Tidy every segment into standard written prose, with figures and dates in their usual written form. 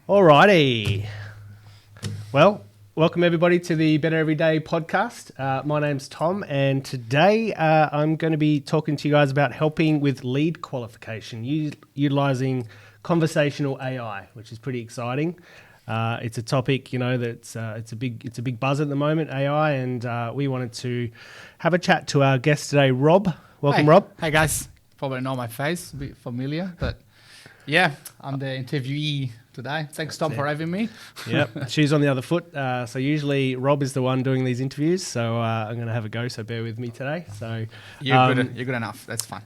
Alrighty. Well, welcome everybody to the Better Everyday podcast. My name's Tom, and today I'm going to be talking to you guys about helping with lead qualification, utilizing conversational AI, which is pretty exciting. It's a topic, that's it's a big buzz at the moment, AI, and we wanted to have a chat to our guest today, Rob. Welcome, Rob. Hey guys, probably know my face, a bit familiar, but yeah, I'm the interviewee today. Thanks, Tom, for having me. Yep, she's on the other foot. So usually Rob is the one doing these interviews. So I'm going to have a go. So bear with me today. So you're good enough. That's fine.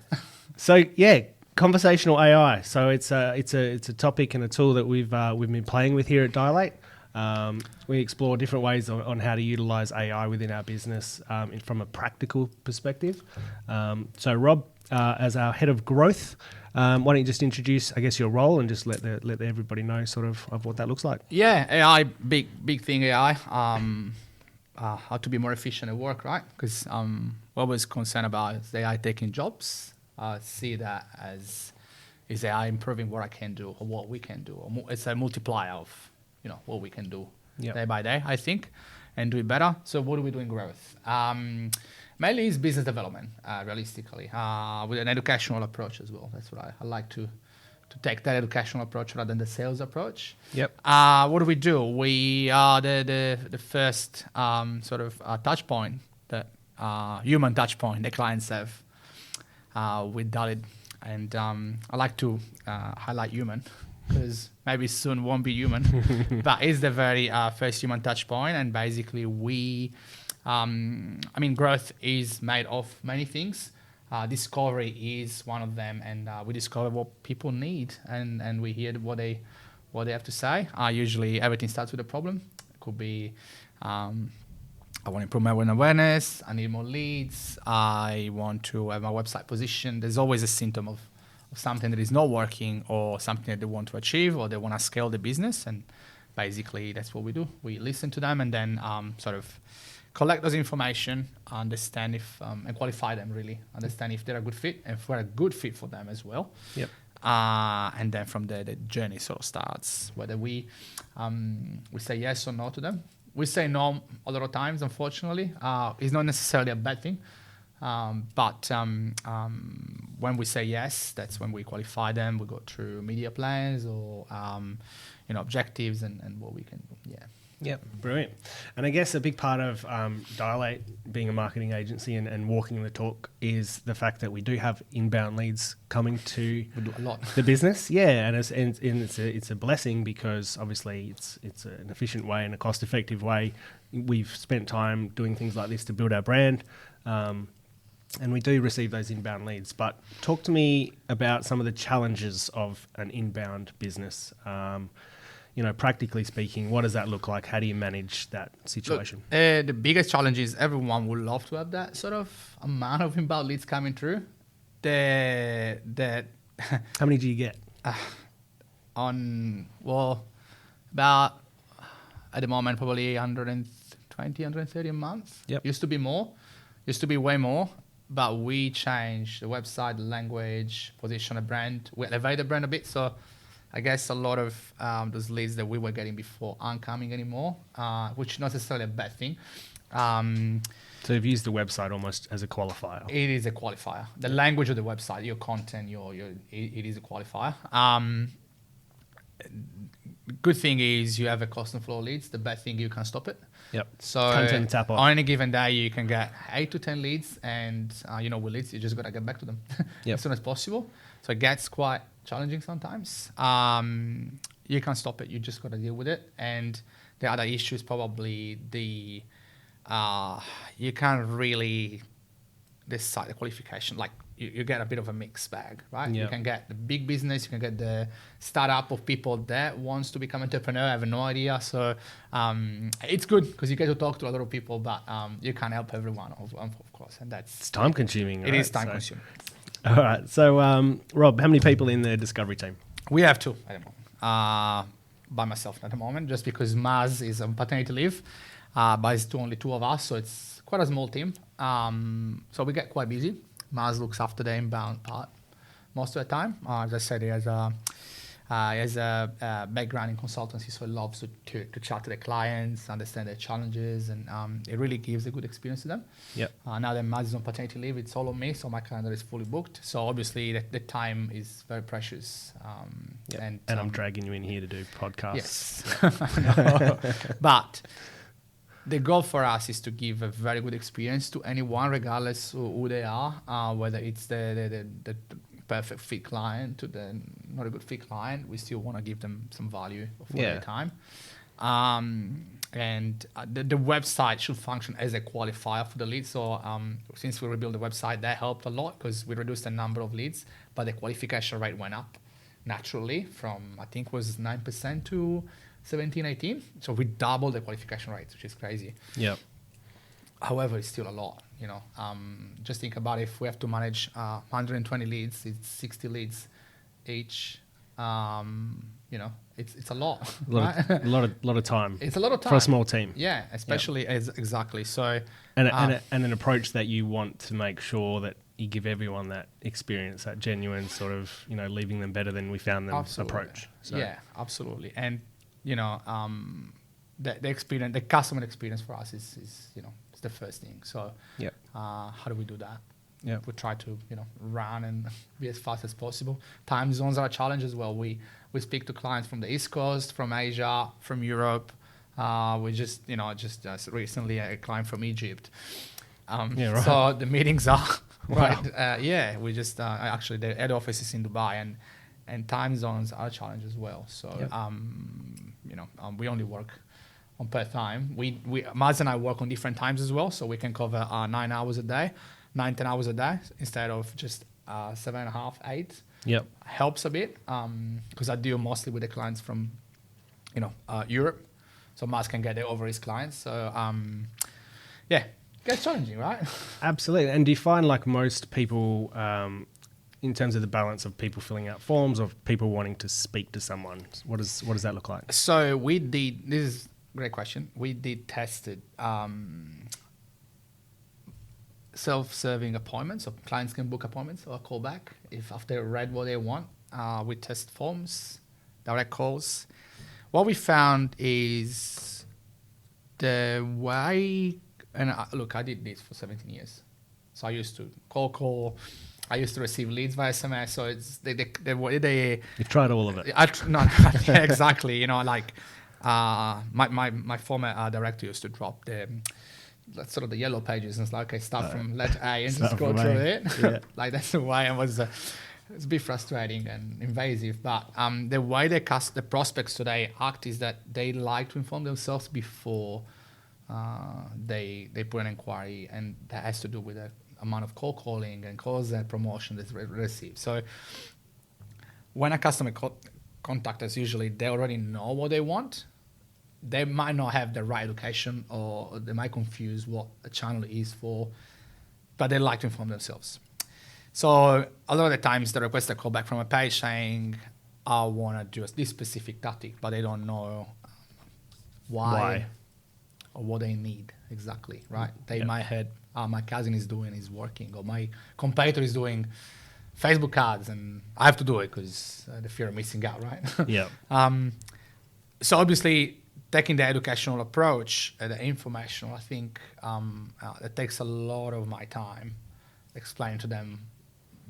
So yeah, conversational AI. So it's a topic and a tool that we've been playing with here at Dilate. We explore different ways on how to utilize AI within our business from a practical perspective. So Rob, as our head of growth, why don't you just introduce, I guess, your role and just let everybody know sort of what that looks like? Yeah, AI, big thing, AI. How to be more efficient at work, right? Because what we're concerned about is AI taking jobs. See that as is AI improving what I can do or what we can do. It's a multiplier of what we can do day by day, I think, and do it better. So what do we do in growth? Mainly is business development, realistically, with an educational approach as well. That's what I like to take, that educational approach rather than the sales approach. Yep. What do? We are the first touch point, that human touch point the clients have with Dalit. And I like to highlight human, because maybe soon won't be human, but it's the very first human touch point. And basically growth is made of many things. Discovery is one of them, and we discover what people need, and we hear what they have to say. Usually everything starts with a problem. It could be, I want to improve my awareness, I need more leads, I want to have my website positioned. There's always a symptom of something that is not working, or something that they want to achieve, or they want to scale the business. And basically that's what we do. We listen to them and then collect those information, understand if and qualify them, really understand if they're a good fit, and if we're a good fit for them as well. Yep. And then from there the journey sort of starts, whether we say yes or no to them. We say no a lot of times, unfortunately. It's not necessarily a bad thing, but when we say yes, that's when we qualify them. We go through media plans or objectives and what we can do. Yeah. Yep, brilliant. And I guess a big part of Dilate being a marketing agency and walking the talk is the fact that we do have inbound leads coming to the business. Yeah, and it's a blessing, because obviously it's an efficient way and a cost-effective way. We've spent time doing things like this to build our brand, and we do receive those inbound leads. But talk to me about some of the challenges of an inbound business. Practically speaking, what does that look like? How do you manage that situation? Look, the biggest challenge is everyone would love to have that sort of amount of inbound leads coming through. How many do you get? About at the moment probably 120, 130 a month. Yep. Used to be more. Used to be way more. But we changed the website, the language, position the brand. We elevated the brand a bit. So I guess a lot of those leads that we were getting before aren't coming anymore, which is not necessarily a bad thing. So you've used the website almost as a qualifier. It is a qualifier. The language of the website, your content, it is a qualifier. Good thing is you have a constant flow of leads. The bad thing, you can stop it. Yep. So Content tap off. on any given day, you can get 8 to 10 leads, and with leads, you just got to get back to them as soon as possible. So it gets quite challenging sometimes. You can't stop it. You just got to deal with it. And the other issue is probably you can't really decide the qualification. Like you get a bit of a mixed bag, right? Yep. You can get the big business, you can get the startup of people that wants to become entrepreneur, have no idea. So it's good because you get to talk to a lot of people, but you can't help everyone, of course. And it's time consuming. It is time consuming. All right. So, Rob, how many people in the discovery team? We have 2 at the moment. By myself at the moment, just because Maz is on paternity leave, but it's only 2 of us, so it's quite a small team. So we get quite busy. Maz looks after the inbound part most of the time. As I said, he has He has a background in consultancy, so he loves to chat to the clients, understand their challenges, and it really gives a good experience to them. Yep. Now that Maz is on paternity leave, it's all on me, so my calendar is fully booked. So obviously the time is very precious. Yep. And I'm dragging you in here to do podcasts. Yes. But the goal for us is to give a very good experience to anyone, regardless of who they are, whether it's the perfect fit client to the not a good fit client. We still want to give them some value for their time. And the website should function as a qualifier for the leads. So since we rebuilt the website, that helped a lot because we reduced the number of leads, but the qualification rate went up naturally from, I think, was 9% to 17, 18. So we doubled the qualification rate, which is crazy. Yep. However, it's still a lot. Just think about if we have to manage 120 leads, it's 60 leads each. It's a lot. A lot of time. It's a lot of time for a small team. Yeah, especially exactly. So and an approach that you want to make sure that you give everyone that experience, that genuine sort of leaving them better than we found them approach. So. Yeah, absolutely. And the experience, the customer experience for us is it's the first thing. So how do we do that? Yeah, we try to run and be as fast as possible. Time zones are a challenge as well. We speak to clients from the East Coast, from Asia, from Europe. We just recently a client from Egypt. Right. So the meetings are right. We just actually the head office is in Dubai, and time zones are a challenge as well. So we only work on per time. Maz and I work on different times as well, so we can cover 9 hours a day. 9-10 hours a day instead of just 7.5, 8. Yep. Helps a bit because I deal mostly with the clients from Europe, so Maz can get over his clients. So gets challenging, right? Absolutely. And do you find like most people, in terms of the balance of people filling out forms or people wanting to speak to someone, what does that look like? So we did. This is a great question. We did tested. Self-serving appointments, so clients can book appointments or call back if after they read what they want. We test forms, direct calls. What we found is the way, and I did this for 17 years. So I used to call. I used to receive leads via SMS. So it's they You've tried all of it. Yeah, exactly. My former director used to drop that's sort of the yellow pages, and it's like, okay, start from letter A and just go through it. Yeah. That's the way. It's a bit frustrating and invasive, but the way the prospects today act is that they like to inform themselves before they put an inquiry, and that has to do with the amount of cold calling and calls and promotion that's received. So when a customer contact us, usually they already know what they want. They might not have the right education, or they might confuse what a channel is for, but they like to inform themselves. So a lot of the times they request a call back from a page saying, I want to do this specific tactic, but they don't know why or what they need exactly, right? They might have, my cousin is working, or my competitor is doing Facebook ads, and I have to do it because the fear of missing out, right? Yeah. So obviously, taking the educational approach, the informational, I think it takes a lot of my time explaining to them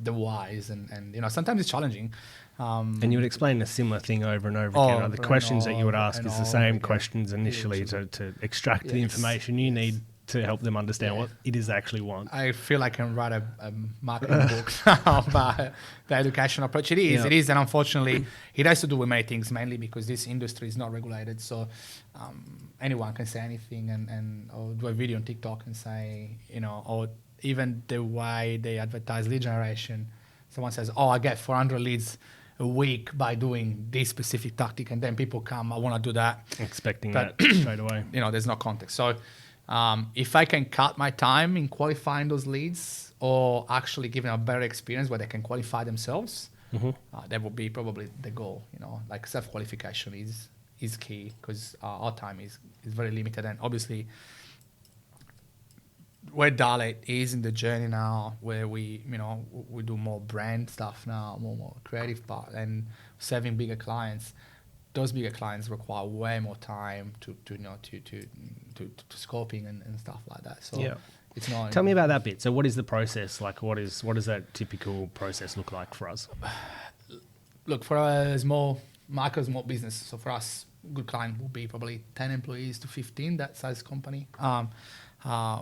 the whys, and sometimes it's challenging. And you would explain a similar thing over and over again. The questions that you would ask is the same questions initially to extract the information you need to help them understand what it is they actually want. I feel I can write a marketing book about the educational approach. It is, and unfortunately, it has to do with many things, mainly because this industry is not regulated. So anyone can say anything or do a video on TikTok and say, or even the way they advertise lead generation. Someone says, I get 400 leads a week by doing this specific tactic, and then people come, I want to do that. Expecting that straight away. There's no context. So if I can cut my time in qualifying those leads, or actually giving a better experience where they can qualify themselves, that would be probably the goal. Like self-qualification is key, because our time is very limited, and obviously where Dalit is in the journey now, where we do more brand stuff now, more creative part, and serving bigger clients, those bigger clients require way more time to scoping and stuff like that. So Yeah. it's not. Tell me about that bit. So what is the process like? What does that typical process look like for us? Look, for a small business, so for us, good client will be probably 10 employees to 15, that size company.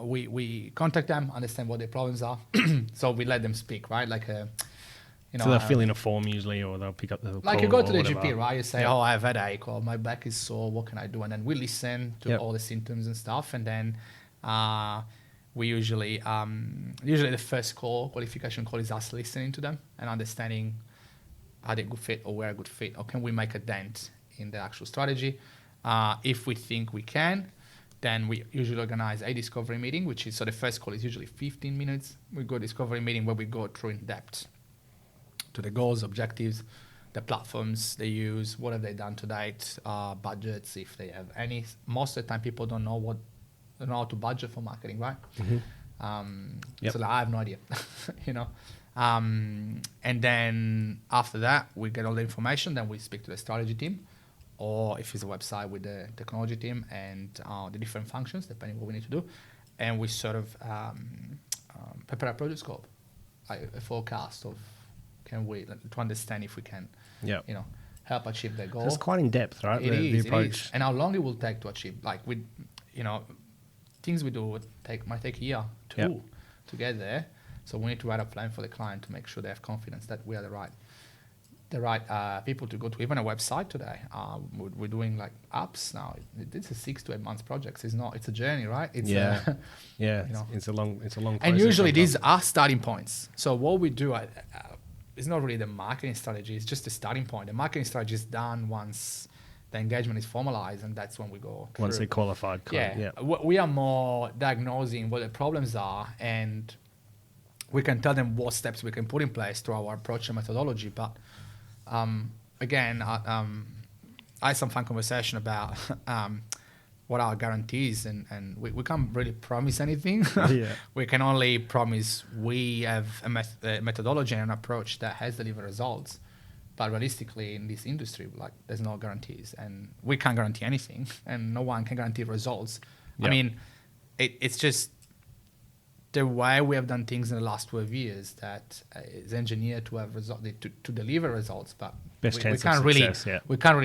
We contact them, understand what their problems are. So we let them speak, right? Like So they'll fill in a form usually, or they'll pick up the like call you go to or the whatever. GP, right? You say, oh, I have a headache, or my back is sore, what can I do? And then we listen to all the symptoms and stuff. And then we usually the first qualification call is us listening to them and understanding are they a good fit or we're a good fit, or can we make a dent in the actual strategy? If we think we can, then we usually organize a discovery meeting, which is, so the first call is usually 15 minutes. We go discovery meeting where we go through in depth to the goals, objectives, the platforms they use, what have they done to date, budgets, if they have any. Most of the time people don't know how to budget for marketing, right? Mm-hmm. So like, I have no idea, you know. And then after that, we get all the information. Then we speak to the strategy team, or if it's a website, with the technology team and the different functions, depending what we need to do. And we sort of prepare a project scope, like a forecast of to understand if we can, help achieve the goal. So it's quite in depth, right? The approach. It is. And how long it will take to achieve. Like things we do might take a year, two to get there. So we need to write a plan for the client to make sure they have confidence that we are the right people to go to. Even a website today, we're doing like apps now. It's a 6 to 8 months project. It's a journey, right? It's it's a long process. And usually these are starting points. So what we do, it's not really the marketing strategy. It's just the starting point. The marketing strategy is done once the engagement is formalized, and that's when we go through. Once they're qualified. We are more diagnosing what the problems are, and we can tell them what steps we can put in place through our approach and methodology. But again, I had some fun conversation about what are guarantees, and we can't really promise anything. We can only promise we have a methodology and an approach that has delivered results. But realistically, in this industry, like, there's no guarantees, and we can't guarantee anything, and no one can guarantee results. I mean, it's just the way we have done things in the last 12 years that is engineered to have to deliver results, but we can't really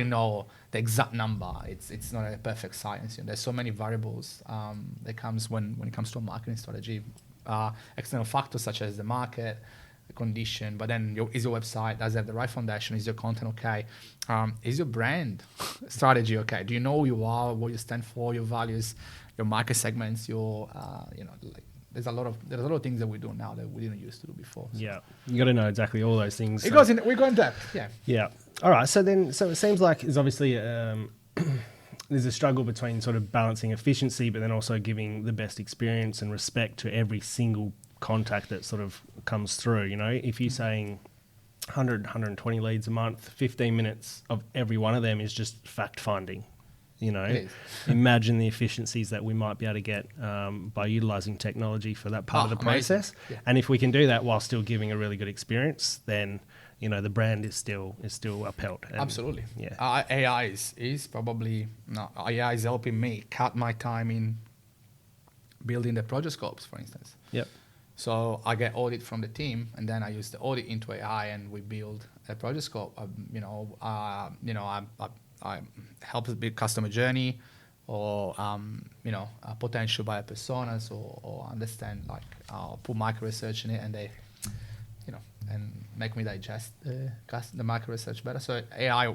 know the exact number. It's not a perfect science. There's so many variables that comes when it comes to a marketing strategy. External factors such as the market, the condition, but then is your website, does it have the right foundation? Is your content okay? Is your brand strategy okay? Do you know who you are, what you stand for, your values, your market segments, your there's a lot of things that we do now that we didn't used to do before. So. Yeah, you got to know exactly all those things. We go in depth. Yeah. All right. So it seems like there's obviously there's a struggle between sort of balancing efficiency, but then also giving the best experience and respect to every single contact that sort of comes through. If you're saying 120 leads a month, 15 minutes of every one of them is just fact finding. Imagine the efficiencies that we might be able to get by utilizing technology for that part of the process. Yeah. And if we can do that while still giving a really good experience, then the brand is still upheld. And absolutely. Yeah. AI is helping me cut my time in building the project scopes, for instance. Yep. So I get audit from the team, and then I use the audit into AI, and we build a project scope. I help us build customer journey, or potential buyer personas, or understand, like, put micro research in it, and they, and make me digest the micro research better. So AI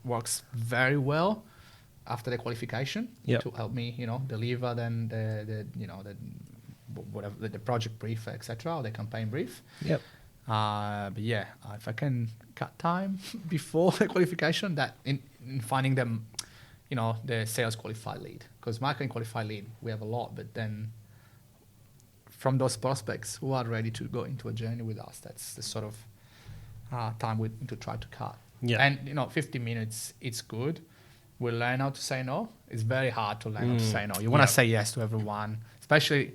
works very well after the qualification to help me, deliver then the project brief, etc., or the campaign brief. Yep. But if I can cut time before the qualification, that in finding them, the sales qualified lead, because marketing qualified lead, we have a lot, but then from those prospects who are ready to go into a journey with us, that's the sort of time we need to try to cut. Yeah. And 50 minutes, it's good. We learn how to say no. It's very hard to learn how to say no. You want to say yes to everyone, especially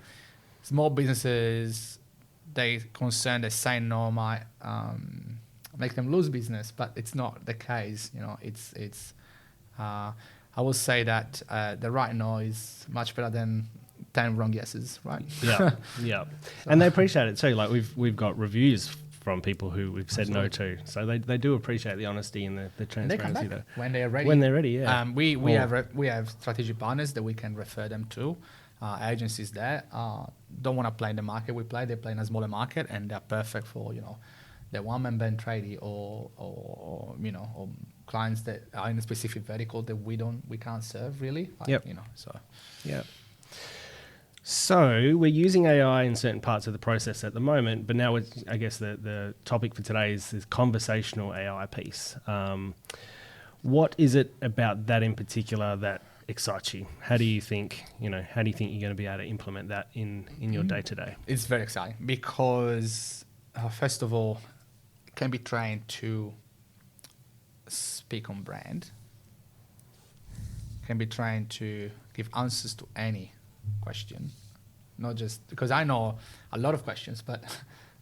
small businesses. They say no might make them lose business, but it's not the case. I will say that the right no is much better than 10 wrong yeses, right? Yeah, yeah. And they appreciate it too. Like we've got reviews from people who we've said no to, so they do appreciate the honesty and the transparency. And they come back when they're ready. When they're ready, yeah. We have strategic partners that we can refer them to. Agencies that don't want to play in the market we play. They play in a smaller market, and they're perfect for the one-man band tradie or clients that are in a specific vertical that we can't serve really. Yeah. So we're using AI in certain parts of the process at the moment, but now I guess the topic for today is this conversational AI piece. What is it about that in particular that excites you? How do you think you're going to be able to implement that in your day-to-day? It's very exciting because first of all, it can be trained to speak on brand, can be trained to give answers to any question, not just because I know a lot of questions, but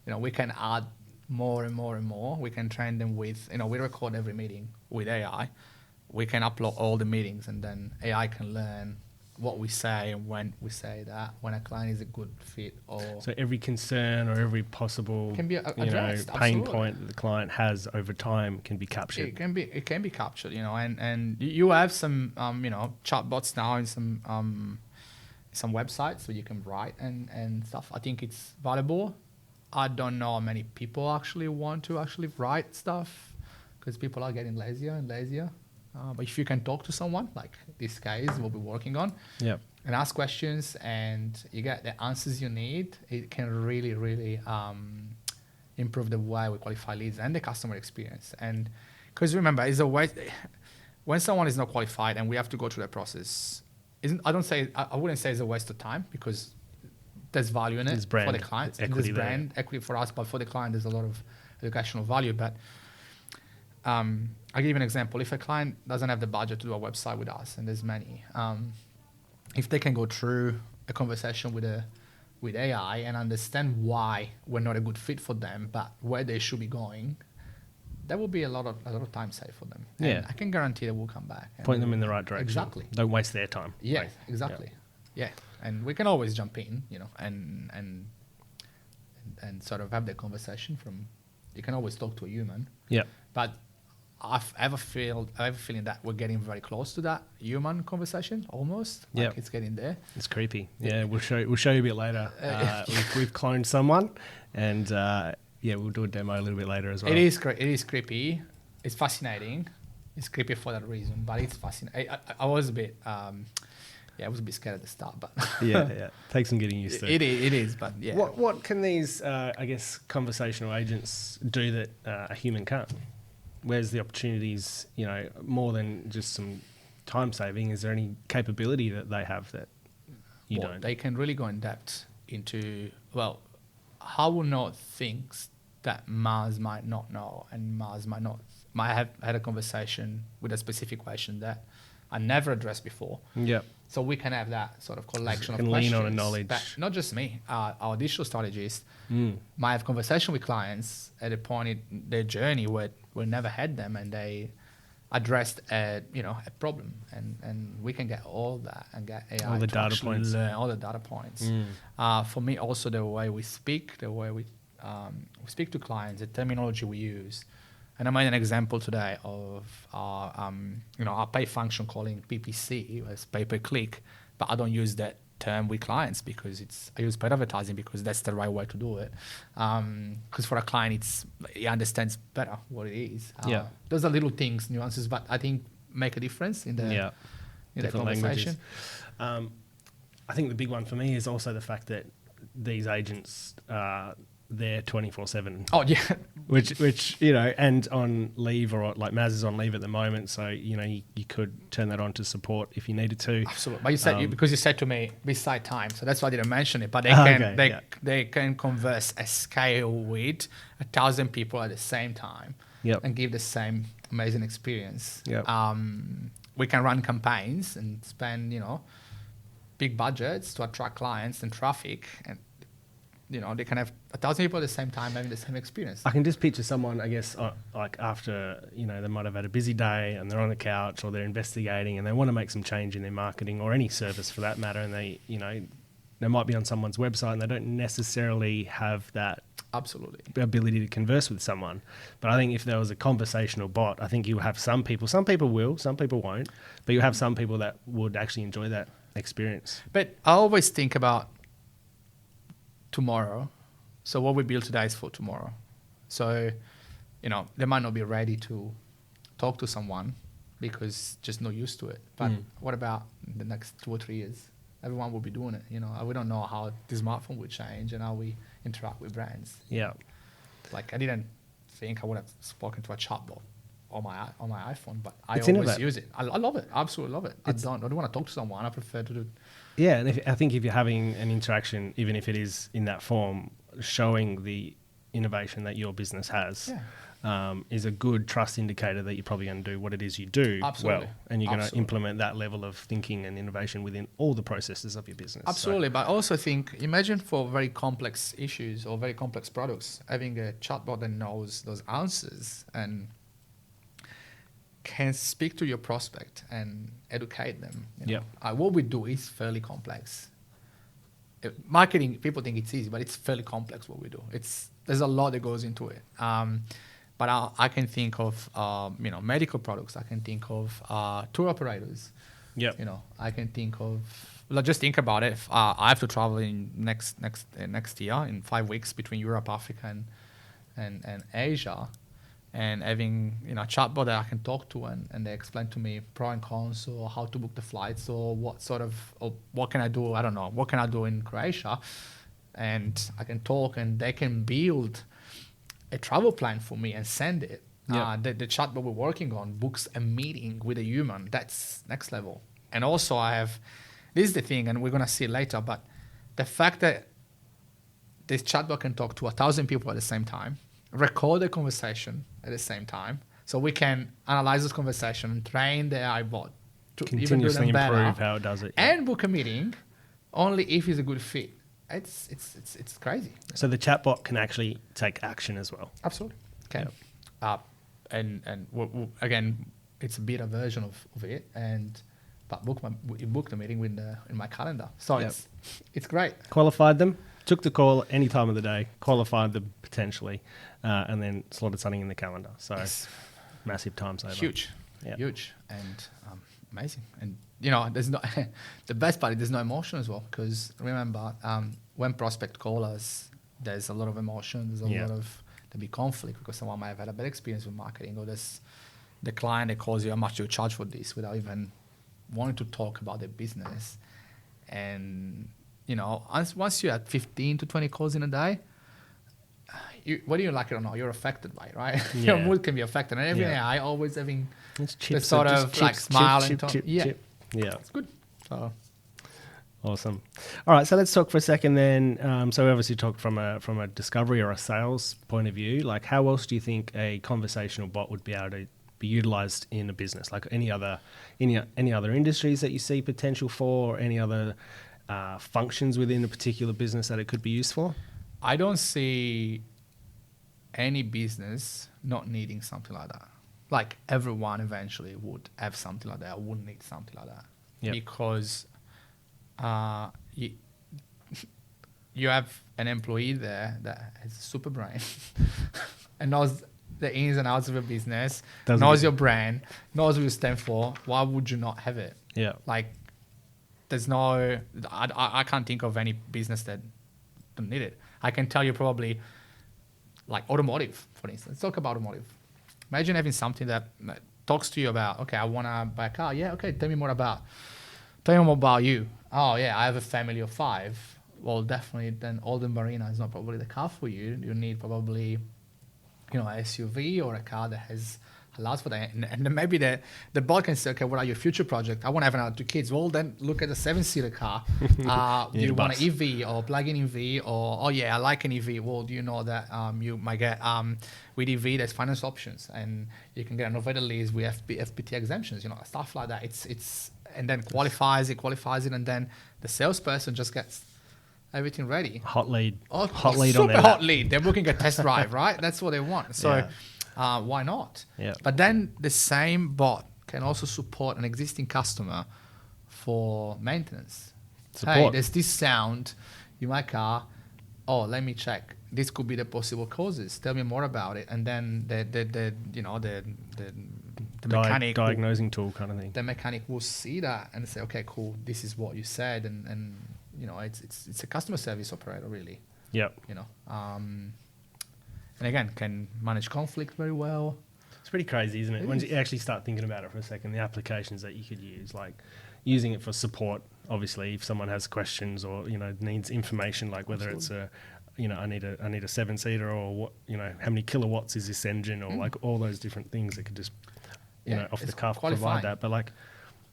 we can add more and more and more. We can train them with we record every meeting with AI. We can upload all the meetings, and then AI can learn what we say and when we say that, when a client is a good fit. Or so every concern or every possible can be addressed, pain point that the client has over time can be captured. It can be captured, and you have some chatbots now in some websites where you can write and stuff. I think it's valuable. I don't know how many people actually want to write stuff because people are getting lazier and lazier. But if you can talk to someone, like this case we'll be working on, and ask questions and you get the answers you need, it can really, really improve the way we qualify leads and the customer experience. And because remember, it's a way when someone is not qualified and we have to go through that process, I wouldn't say it's a waste of time because there's value in it for the client. There's brand equity for us, but for the client, there's a lot of educational value. But I'll give you an example. If a client doesn't have the budget to do a website with us, and there's many, if they can go through a conversation with AI and understand why we're not a good fit for them, but where they should be going, that will be a lot of time saved for them. Yeah. And I can guarantee they will come back. Point them in the right direction. Exactly. Don't waste their time. Yeah, exactly. Yeah. And we can always jump in, and sort of have the conversation you can always talk to a human. Yeah. But I have a feeling that we're getting very close to that human conversation almost. Like it's getting there. It's creepy. Yeah, we'll show you a bit later. We've cloned someone, and we'll do a demo a little bit later as well. It is creepy. It's fascinating. It's creepy for that reason, but it's fascinating. I was a bit scared at the start, but yeah, takes some getting used to. It is, but yeah. What can these conversational agents do that a human can't? Where's the opportunities? More than just some time saving. Is there any capability that they have that you don't? They can really go in depth into how will know things that Mars might not know, and Mars might have had a conversation with a specific question that I never addressed before. Yeah. So we can have that sort of collection of questions. Lean on a knowledge. Not just me, our digital strategist might have conversation with clients at a point in their journey where we never had them, and they addressed a problem, and we can get all that and get AI all the data points. Learn all the data points. For me, also the way we speak, the way we speak to clients, the terminology we use. And I made an example today of our pay function calling PPC as pay per click, but I don't use that term with clients because I use paid advertising because that's the right way to do it. Because for a client, he understands better what it is. Those are little things, nuances, but I think make a difference in the conversation. I think the big one for me is also the fact that these agents they're 24/7. Oh yeah, which and on leave, or like Maz is on leave at the moment, so you could turn that on to support if you needed to. Absolutely, but you said because you said to me beside time, so that's why I didn't mention it. But they can converse a scale with 1,000 people at the same time, and give the same amazing experience. We can run campaigns and spend big budgets to attract clients and traffic, and they can have 1,000 people at the same time having the same experience. I can just picture someone, I guess, like after, they might have had a busy day and they're on the couch or they're investigating and they want to make some change in their marketing or any service for that matter. And they might be on someone's website and they don't necessarily have that Absolutely ability to converse with someone. But I think if there was a conversational bot, I think you have some people will, some people won't, but you have some people that would actually enjoy that experience. But I always think about tomorrow. So what we build today is for tomorrow. So, they might not be ready to talk to someone because just not used to it. But what about the next 2 or 3 years? Everyone will be doing it. We don't know how the smartphone will change and how we interact with brands. Yeah. Like I didn't think I would have spoken to a chatbot on my iPhone, but I It's always innovative. use it. I love it. Absolutely love it. I don't want to talk to someone. I prefer to do. Yeah, and I think if you're having an interaction, even if it is in that form, showing the innovation that your business has is a good trust indicator that you're probably going to do what it is you do Absolutely. well, and you're going to implement that level of thinking and innovation within all the processes of your business. Absolutely, but I also think, imagine for very complex issues or very complex products, having a chatbot that knows those answers and can speak to your prospect and educate them. What we do is fairly complex. Marketing, people think it's easy, but it's fairly complex what we do. There's a lot that goes into it. But I can think of medical products. I can think of tour operators. Yep. I can think of. Well, just think about it. If, I have to travel in next year in 5 weeks between Europe, Africa, and Asia. And having a chatbot that I can talk to and they explain to me pro and cons or how to book the flights or what can I do, I don't know, what can I do in Croatia, and I can talk and they can build a travel plan for me and send it. Yep. The chatbot we're working on books a meeting with a human. That's next level. And also this is the thing, and we're going to see it later, but the fact that this chatbot can talk to 1,000 people at the same time, record the conversation at the same time, so we can analyze this conversation and train the AI bot to continuously even do them improve better, how it does it. and book a meeting only if it's a good fit. It's crazy. So the chatbot can actually take action as well. Absolutely. Okay. And again, it's a beta version of it, but book the meeting in my calendar. So it's great. Qualified them, took the call any time of the day, qualified them potentially, and then slotted something in the calendar. So massive time saver. Huge, Yep. huge, and amazing. And there's no the best part is there's no emotion as well, because remember when prospect call us, there's a lot of emotion. There's a lot of there'll be conflict because someone might have had a bad experience with marketing, or there's the client that calls you, how much do you charge for this, without even wanting to talk about their business. And once you have 15 to 20 calls in a day, whether you like it or not, you're affected by it, right? Yeah. Your mood can be affected. And every day, I always having It's this chips, sort just of chips, like smile chip, and chip, talk. chip, Yeah, chip. Yeah. it's good. So Awesome. All right, so let's talk for a second then. So we obviously talked from a discovery or a sales point of view. Like, how else do you think a conversational bot would be able to be utilized in a business? Like any other industries that you see potential for, or any other functions within a particular business that it could be used for? I don't see any business not needing something like that. Like everyone eventually would have something like that. I would need something like that. Yep. Because you have an employee there that has a super brain and knows the ins and outs of your business, knows your brand, knows what you stand for. Why would you not have it? Yeah. Like, there's no... I can't think of any business that don't need it. I can tell you probably, like automotive, for instance. Let's talk about automotive. Imagine having something that talks to you about, okay, I want to buy a car. Yeah, okay, tell me more about you. Oh, yeah, I have a family of 5. Well, definitely, then Alden Marina is not probably the car for you. You need probably, an SUV or a car that has allows for that. And then maybe the bot can say, okay, what are your future projects? I want to have another 2 kids. Well, then look at a 7-seater car. Do you want an EV or plug-in EV? Or, oh, yeah, I like an EV. Well, do you know that you might get with EV, there's finance options, and you can get an innovator lease with FPT exemptions, stuff like that. It's and then qualifies it, and then the salesperson just gets everything ready. Hot lead. Oh, Hot lead super on their hot app. lead. They're booking a test drive, right? That's what they want. So why not? Yeah. But then the same bot can also support an existing customer for maintenance. Support. Hey, there's this sound in my car. Oh, let me check. This could be the possible causes. Tell me more about it. And then the mechanic diagnosing tool kind of thing. The mechanic will see that and say, okay, cool. This is what you said, and you know, it's a customer service operator really. Yep. You know, and again, can manage conflict very well. It's pretty crazy, isn't it? When you actually start thinking about it for a second, the applications that you could use, like using it for support, obviously, if someone has questions or, you know, needs information, like whether it's a, you know, I need a 7-seater, or what, you know, how many kilowatts is this engine, or like all those different things that could just, you know, off the cuff provide that. But like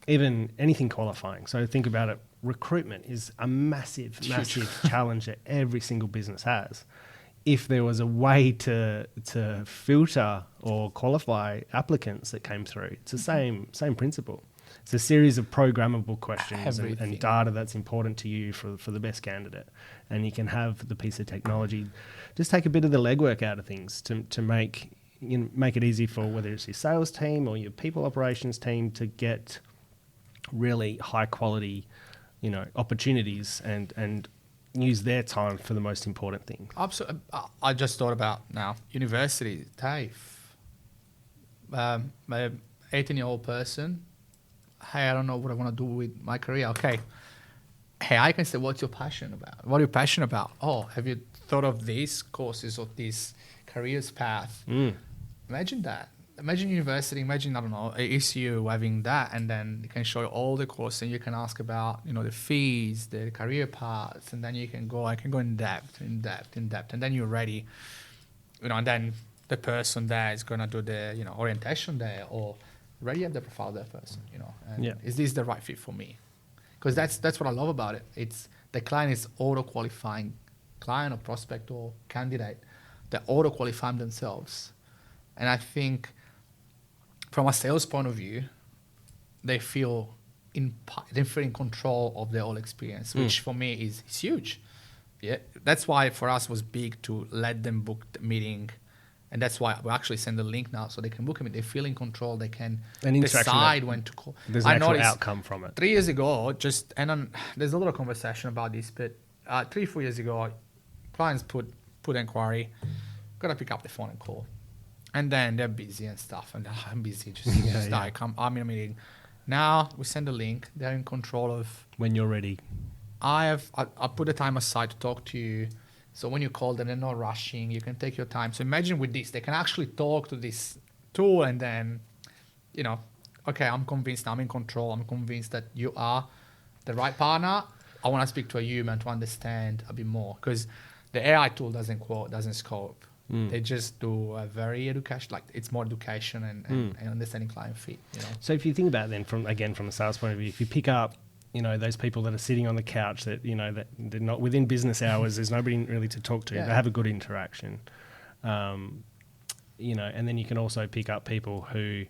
even anything qualifying. So think about it. Recruitment is a massive challenge that every single business has. If there was a way to filter or qualify applicants that came through, it's the same principle. It's a series of programmable questions and data that's important to you for the best candidate. And you can have the piece of technology just take a bit of the legwork out of things to make it easy for whether it's your sales team or your people operations team to get really high quality, you know, opportunities and use their time for the most important things. Absolutely. I just thought about now, university, TAFE, 18-year-old person, hey, I don't know what I want to do with my career. Okay. Hey, I can say, what's your passion about? What are you passionate about? Oh, have you thought of these courses or this careers path? Imagine that. Imagine university, imagine, I don't know, ECU having that, and then you can show you all the courses, and you can ask about, you know, the fees, the career paths, and then I can go in depth, and then you're ready, you know, and then the person there is going to do the, you know, orientation there, or already have the profile of that person, you know, and is this the right fit for me? Because that's what I love about it. It's the client is auto-qualifying, client or prospect or candidate, they auto-qualify themselves. And I think from a sales point of view, they feel in control of their whole experience, which for me is huge. Yeah, that's why for us it was big to let them book the meeting, and that's why we actually send the link now so they can book them. They feel in control. They can decide when to call. There's an actual outcome from it. 3 years ago, there's a lot of conversation about this, but 3-4 years ago, clients put inquiry, gotta pick up the phone and call. And then they're busy and stuff, and I'm busy, I'm in a meeting. Now we send a link. They're in control of when you're ready. I put the time aside to talk to you. So when you call them, they're not rushing. You can take your time. So imagine with this, they can actually talk to this tool, and then, you know, okay, I'm convinced, I'm in control. I'm convinced that you are the right partner. I want to speak to a human to understand a bit more, because the AI tool doesn't scope. They just do a very education, like it's more education and understanding client fit. You know. So if you think about it then from a sales point of view, if you pick up, you know, those people that are sitting on the couch that, you know, that they're not within business hours, there's nobody really to talk to. They have a good interaction, you know, and then you can also pick up people who,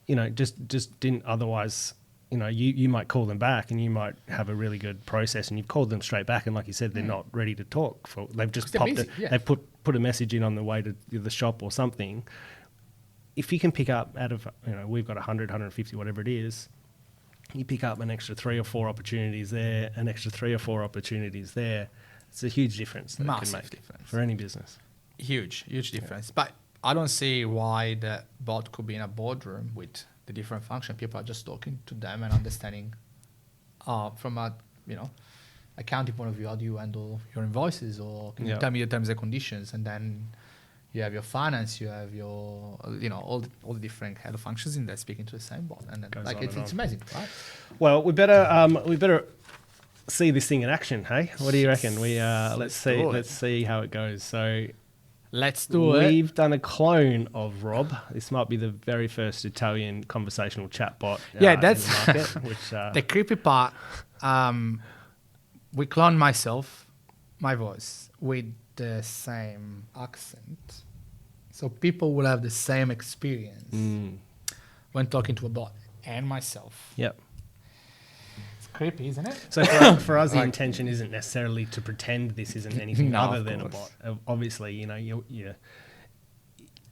you know, just didn't otherwise. You know, you might call them back and you might have a really good process, and you've called them straight back, and like you said, they're not ready to talk. They've just popped it. They've put a message in on the way to the shop or something. If you can pick up out of, you know, we've got 100, 150, whatever it is, you pick up an extra 3 or 4 opportunities there, an extra 3 or 4 opportunities there. It's a huge difference that it can make difference for any business. Huge difference. But I don't see why the bot could be in a boardroom with the different function. People are just talking to them and understanding from a, you know, accounting point of view, how do you handle your invoices, or can you tell me your terms and conditions, and then you have your finance, you have your, you know, all the different head of functions in there speaking to the same bot, and then like it's amazing, right? Well, we better see this thing in action, hey? What do you reckon? We let's see how it goes. So let's do it. We've done a clone of Rob. This might be the very first Italian conversational chatbot. That's in the market, which, the creepy part. We cloned my voice, with the same accent, so people will have the same experience when talking to a bot and myself. Yep. creepy, isn't it? So for us, the intention isn't necessarily to pretend this isn't anything No, other of than a course. bot. Obviously,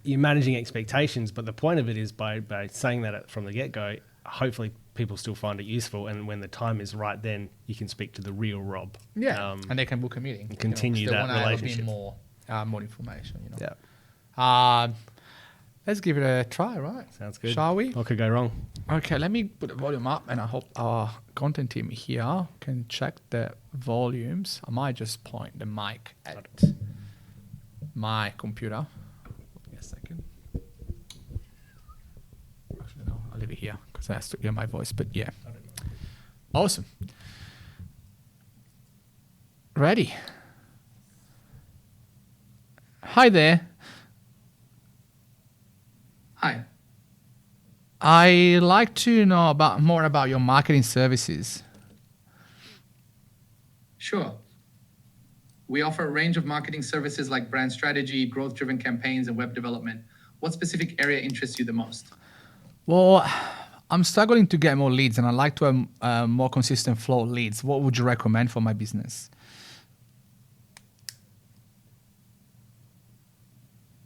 you're managing expectations, but the point of it is by saying that from the get-go, hopefully people still find it useful, and when the time is right, then you can speak to the real Rob. Yeah, and they can book a meeting. Continue that relationship. More information. Yeah. Let's give it a try, right? Sounds good. Shall we? What could go wrong? Okay, let me put the volume up, and I hope our content team here can check the volumes. I might just point the mic at my computer. Give me a second. Actually, no, I'll leave it here because I have to hear my voice. But yeah, awesome. Ready? Hi there. Hi. I'd like to know more about your marketing services. Sure. We offer a range of marketing services like brand strategy, growth-driven campaigns, and web development. What specific area interests you the most? Well, I'm struggling to get more leads, and I'd like to have more consistent flow of leads. What would you recommend for my business?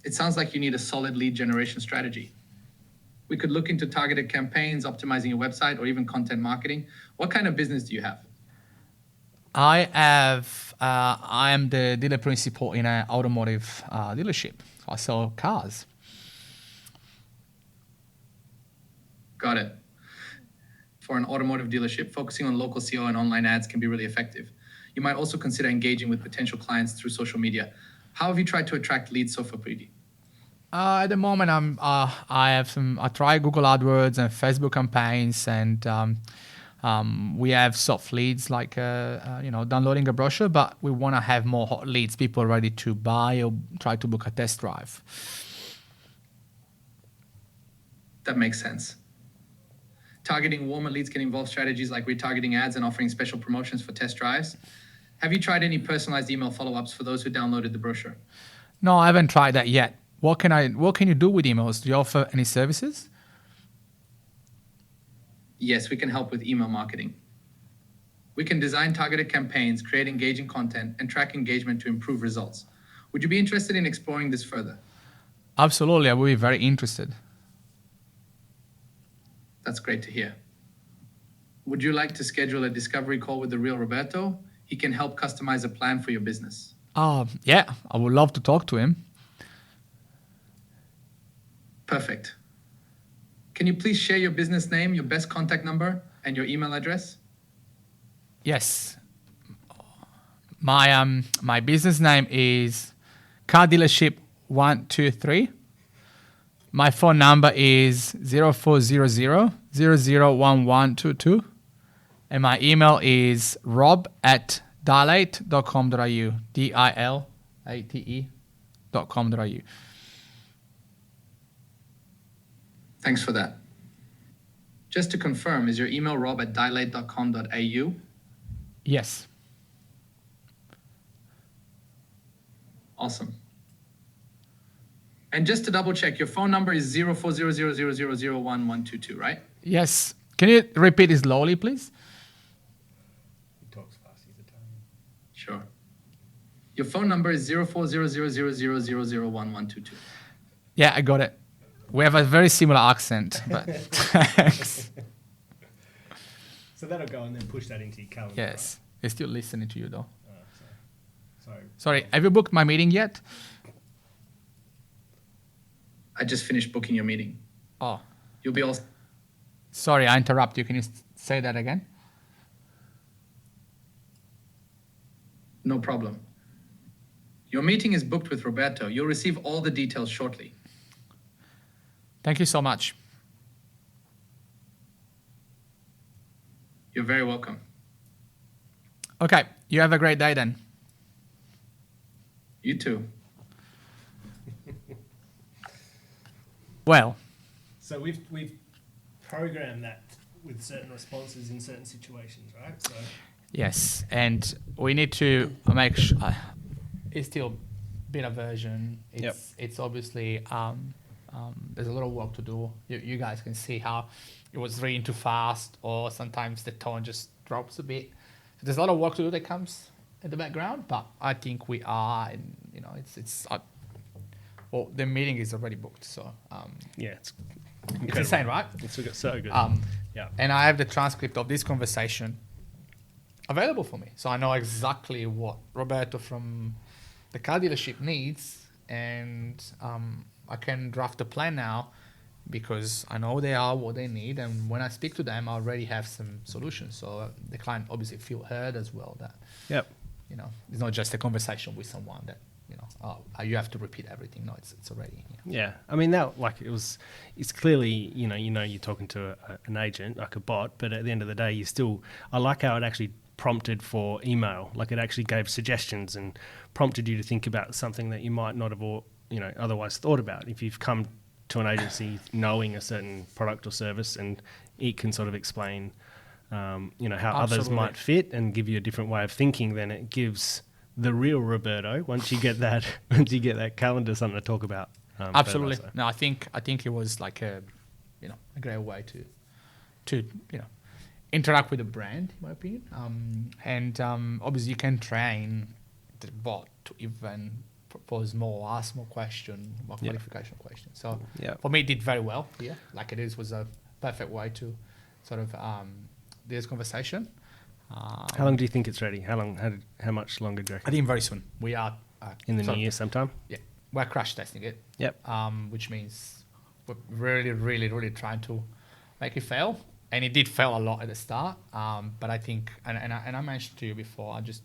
It sounds like you need a solid lead generation strategy. We could look into targeted campaigns, optimizing your website, or even content marketing. What kind of business do you have? I am the dealer principal in an automotive dealership. I sell cars. Got it. For an automotive dealership, focusing on local SEO and online ads can be really effective. You might also consider engaging with potential clients through social media. How have you tried to attract leads so far, Preeti? At the moment, I try Google AdWords and Facebook campaigns, and we have soft leads like downloading a brochure, but we want to have more hot leads, people ready to buy or try to book a test drive. That makes sense. Targeting warmer leads can involve strategies like retargeting ads and offering special promotions for test drives. Have you tried any personalized email follow-ups for those who downloaded the brochure? No, I haven't tried that yet. What can you do with emails? Do you offer any services? Yes, we can help with email marketing. We can design targeted campaigns, create engaging content, and track engagement to improve results. Would you be interested in exploring this further? Absolutely, I would be very interested. That's great to hear. Would you like to schedule a discovery call with the real Roberto? He can help customize a plan for your business. Yeah, I would love to talk to him. Perfect. Can you please share your business name, your best contact number, and your email address? Yes. My business name is Car Dealership 123. My phone number is 0400 001122. And my email is rob@dilate.com.au. dilate.com.au. Thanks for that. Just to confirm, is your email rob@dilate.com.au? Yes. Awesome. And just to double check, your phone number is 040000011122, right? Yes. Can you repeat it slowly, please? He talks fast. He's Italian. Sure. Your phone number is 040000001122. Yeah, I got it. We have a very similar accent, but thanks. So that'll go and then push that into your calendar. Yes. They're still listening to you, though. Right? Sorry, have you booked my meeting yet? I just finished booking your meeting. Oh, You'll be all... sorry, I interrupt you. Can you say that again? No problem. Your meeting is booked with Roberto. You'll receive all the details shortly. Thank you so much. You're very welcome. Okay, you have a great day then. You too. Well, So we've programmed that with certain responses in certain situations, right? So yes, and we need to make sure it's still beta version. It's obviously There's a lot of work to do. You guys can see how it was reading too fast, or sometimes the tone just drops a bit. So there's a lot of work to do that comes in the background, but I think we are, and well, the meeting is already booked, so Yeah, it's it's insane, right? It's so good. Yeah. And I have the transcript of this conversation available for me, so I know exactly what Roberto from the car dealership needs, and I can draft a plan now because I know they are what they need, and when I speak to them, I already have some solutions. So the client obviously feel heard as well. That Yep. It's not just a conversation with someone that you have to repeat everything. No, it's already. Yeah, I mean it's clearly you're talking to an agent like a bot, but at the end of the day, I like how it actually prompted for email. Like it actually gave suggestions and prompted you to think about something that you might not have otherwise thought about. If you've come to an agency knowing a certain product or service, and it can sort of explain, how others might fit and give you a different way of thinking, then it gives the real Roberto, once you get that calendar, something to talk about. Absolutely. Further, so. No, I think it was like a great way to interact with the brand, in my opinion. Obviously you can train the bot to even propose more, ask more questions, more qualification questions. So for me, it did very well here. Like was a perfect way to sort of do this conversation. How long do you think it's ready? How much longer do you reckon? I think very soon. We are in the new year sometime. Yeah, we're crash testing it. Yep. Which means we're really, really, really trying to make it fail, and it did fail a lot at the start. But I think, and I mentioned to you before, just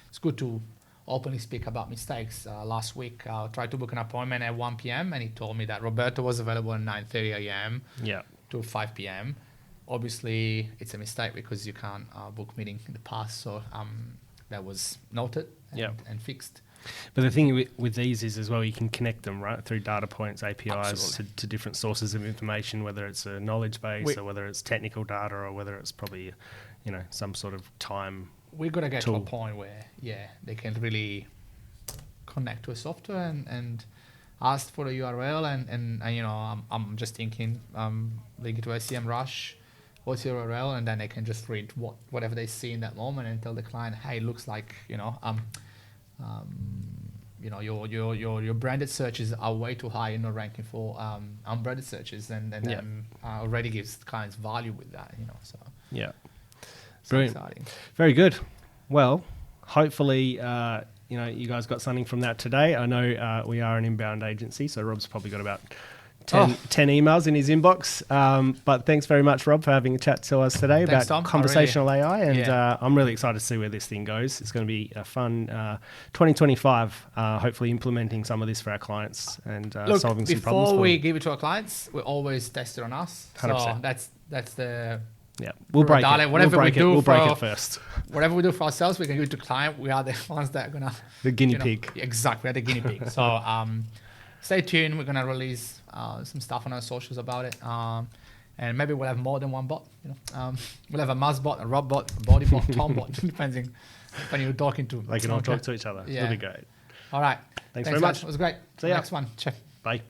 it's good to openly speak about mistakes. Last week, I tried to book an appointment at 1 p.m. and he told me that Roberto was available at 9:30 a.m. To 5 p.m. Obviously, it's a mistake because you can't book meeting in the past. So that was noted and fixed. But the thing with these is as well, you can connect them right through data points, APIs to different sources of information, whether it's a knowledge base or whether it's technical data or whether it's probably, some sort of time. We've got to get to a point where, they can really connect to a software and ask for the URL and I'm just thinking, link it to SEMrush, what's your URL, and then they can just read whatever they see in that moment and tell the client, hey, it looks like, your branded searches are way too high. You're not ranking for unbranded searches, and then already gives clients value with that. So brilliant, exciting. Very good. Well, hopefully, you guys got something from that today. I know we are an inbound agency, so Rob's probably got about 10 emails in his inbox. But thanks very much, Rob, for having a chat to us today about conversational AI. And I'm really excited to see where this thing goes. It's going to be a fun 2025, hopefully implementing some of this for our clients and solving some problems. Before we give it to our clients, we always test it on us. 100%. So that's the... Yeah, we'll break it. We'll break it first. Whatever we do for ourselves, we can give it to client. We are the ones that are going to... The guinea pig. Exactly, we're the guinea pig. So stay tuned. We're going to release some stuff on our socials about it. And maybe we'll have more than one bot. We'll have a Muzz bot, a Rob bot, a Body bot, Tom bot, depending when you're talking to. They can all talk to each other. Yeah. It'll be great. All right. Thanks very much. It was great. See ya. Next one. Check. Bye.